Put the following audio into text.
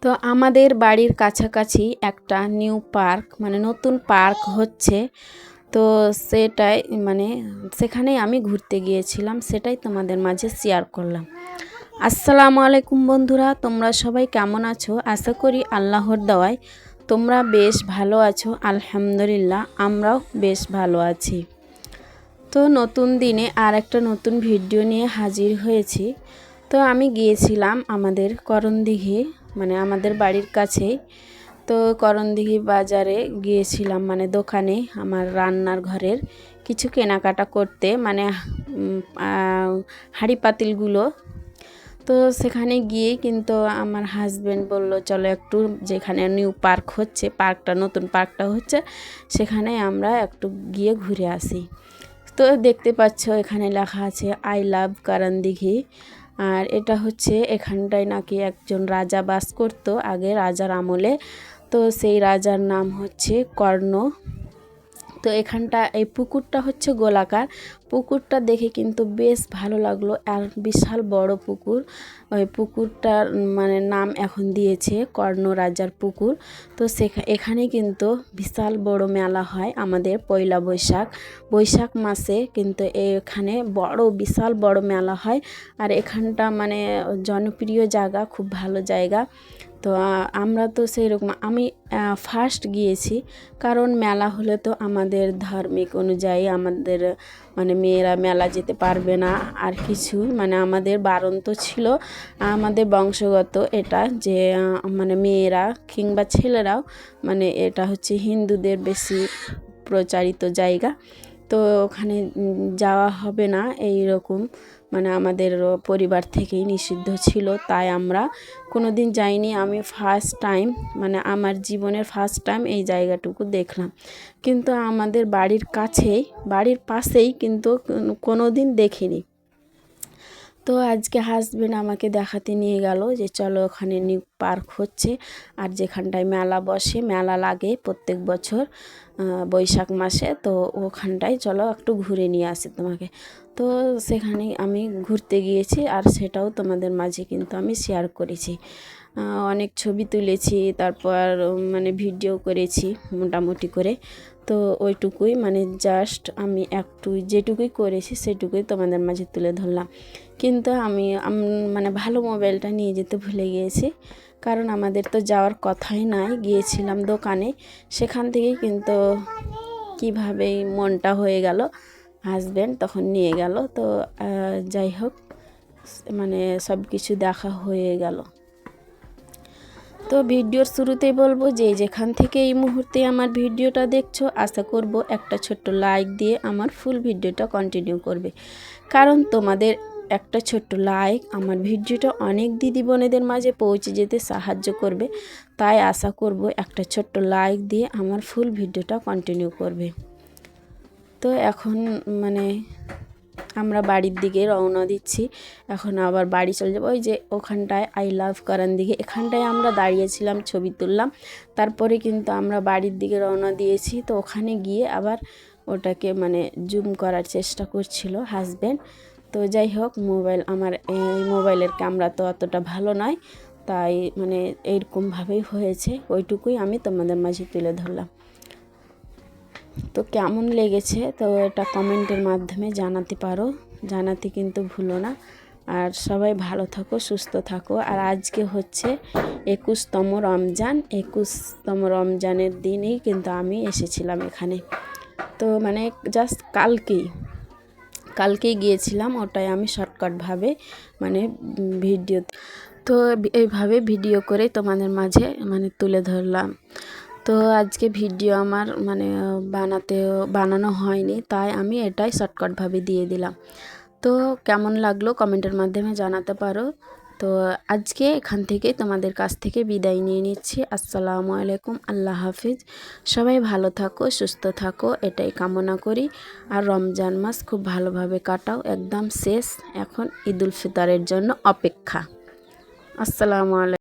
তো আমাদের বাড়ির কাছাকাছি একটা নিউ পার্ক মানে নতুন পার্ক হচ্ছে। তো সেটাই মানে সেখানেই আমি ঘুরতে গিয়েছিলাম, সেটাই তোমাদের মাঝে শেয়ার করলাম। আসসালামু আলাইকুম বন্ধুরা, তোমরা সবাই কেমন আছো? আশা করি আল্লাহর দয়ায় তোমরা বেশ ভালো আছো। আলহামদুলিল্লাহ, আমরাও বেশ ভালো আছি। তো নতুন দিনে আর একটা নতুন ভিডিও নিয়ে হাজির হয়েছি। তো আমি গিয়েছিলাম আমাদের করণদিঘি, মানে আমাদের বাড়ির কাছেই। তো করণদিঘি বাজারে গিয়েছিলাম, মানে দোকানে আমার রান্নার ঘরের কিছু কেনাকাটা করতে, মানে হাঁড়ি পাতিলগুলো। তো সেখানে গিয়ে কিন্তু আমার হাজব্যান্ড বলল চলো একটু, যেখানে নিউ পার্ক হচ্ছে, পার্কটা নতুন পার্কটা হচ্ছে, সেখানে আমরা একটু গিয়ে ঘুরে আসি। তো দেখতে পাচ্ছ এখানে লেখা আছে আই লাভ করণদিঘি। আর এটা হচ্ছে এখানটায় নাকি একজন রাজা বাস করতো আগে, রাজার আমলে। তো সেই রাজার নাম হচ্ছে কর্ণ। তো এখানটা এই পুকুরটা হচ্ছে গোলাকার। পুকুরটা দেখে কিন্তু বেশ ভালো লাগলো, আর বিশাল বড় পুকুর। ওই পুকুরটার মানে নাম এখন দিয়েছে কর্ণ রাজার পুকুর। তো এখানে কিন্তু বিশাল বড় মেলা হয় আমাদের পয়লা বৈশাখ মাসে কিন্তু এখানে বিশাল বড় মেলা হয়। আর এখানটা মানে জনপ্রিয় জায়গা, খুব ভালো জায়গা। তো আমরা তো সেই রকম, আমি ফার্স্ট গিয়েছি, কারণ মেলা হলে তো আমাদের ধার্মিক অনুযায়ী আমাদের মানে মেয়েরা মেলা যেতে পারবে না আর কিছু, মানে আমাদের বারণ তো ছিল, আমাদের বংশগত এটা যে মানে মেয়েরা কিংবা ছেলেরাও, মানে এটা হচ্ছে হিন্দুদের বেশি প্রচারিত জায়গা। তো ওখানে যাওয়া হবে না এই রকম, মানে আমাদের পরিবার থেকেই নিষিদ্ধ ছিল, তাই আমরা কোনো দিন যাইনি। আমি ফার্স্ট টাইম, মানে আমার জীবনের ফার্স্ট টাইম এই জায়গাটুকু দেখলাম। কিন্তু আমাদের বাড়ির পাশেই কিন্তু কোনো দিন দেখিনি। তো আজকে হাজব্যান্ড আমাকে দেখাতে নিয়ে গেল যে চলো ওখানে নিউ পার্ক হচ্ছে, আর যেখানটায় মেলা বসে, মেলা লাগে প্রত্যেক বছর বৈশাখ মাসে। তো ওখানটায় চলো একটু ঘুরে নিয়ে আসি তোমাকে। তো সেখানে আমি ঘুরতে গিয়েছি, আর সেটাও তোমাদের মাঝে কিন্তু আমি শেয়ার করেছি। অনেক ছবি তুলেছি, তারপর মানে ভিডিও করেছি মোটামুটি করে। তো ওইটুকুই, মানে জাস্ট আমি একটু যেটুকুই করেছি সেটুকুই তোমাদের মাঝে তুলে ধরলাম। কিন্তু আমি মানে ভালো মোবাইলটা নিয়ে যেতে ভুলে গিয়েছি, কারণ আমাদের তো যাওয়ার কথাই নাই, গিয়েছিলাম দোকানে। সেখান থেকেই কিন্তু কীভাবে মনটা হয়ে গেল, হাজব্যান্ড তখন নিয়ে গেল। তো যাই হোক, মানে সব কিছু দেখা হয়ে গেল। তো ভিডিওর শুরুতেই বলবো যে যেখান থেকে এই মুহূর্তে আমার ভিডিওটা দেখছো, আশা করব একটা ছোট্ট লাইক দিয়ে আমার ফুল ভিডিওটা কন্টিনিউ করবে, কারণ তোমাদের একটা ছোট্ট লাইক আমার ভিডিওটা অনেক দিদি বোনেদের মাঝে পৌঁছে যেতে সাহায্য করবে। তাই আশা করব একটা ছোট্ট লাইক দিয়ে আমার ফুল ভিডিওটা কন্টিনিউ করবে। তো এখন মানে আমরা বাড়ির দিকে রওনা দিচ্ছি, এখন আবার বাড়ি চলে যাবো। ওই যে ওখানটায় আই লাভ করণদিঘি, এখানটায় আমরা দাঁড়িয়েছিলাম, ছবি তুললাম, তারপরে কিন্তু আমরা বাড়ির দিকে রওনা দিয়েছি। তো ওখানে গিয়ে আবার ওটাকে মানে জুম করার চেষ্টা করছিল হাজব্যান্ড। তো যাই হোক, আমার এই মোবাইলের ক্যামেরা তো অতটা ভালো নয়, তাই মানে এইরকমভাবেই হয়েছে, ওইটুকুই আমি তোমাদের মাঝে তুলে ধরলাম। তো কেমন লেগেছে তো এটা কমেন্টের মাধ্যমে জানাতে পারো, জানাতে কিন্তু ভুলো না। আর সবাই ভালো থাকো, সুস্থ থাকো। আর আজকে হচ্ছে 21তম রমজান, 21তম রমজানের দিনেই কিন্তু আমি এসেছিলাম এখানে। তো মানে জাস্ট কালকেই গিয়েছিলাম, ওটাই আমি শর্টকাটভাবে মানে ভিডিও, তো এইভাবে ভিডিও করে তোমাদের মাঝে মানে তুলে ধরলাম। তো আজকে ভিডিও আমার মানে বানানো হয়নি, তাই আমি এটাই শর্টকাটভাবে দিয়ে দিলাম। তো কেমন লাগলো কমেন্টের মাধ্যমে জানাতে পারো। তো আজকে এখান থেকে তোমাদের কাছ থেকে বিদায় নিয়ে নিচ্ছি। আসসালামু আলাইকুম, আল্লাহ হাফিজ। সবাই ভালো থাকো, সুস্থ থাকো, এটাই কামনা করি। আর রমজান মাস খুব ভালোভাবে কাটাও, একদম শেষ, এখন ঈদুল ফিতরের জন্য অপেক্ষা। আসসালামু আলাইকুম।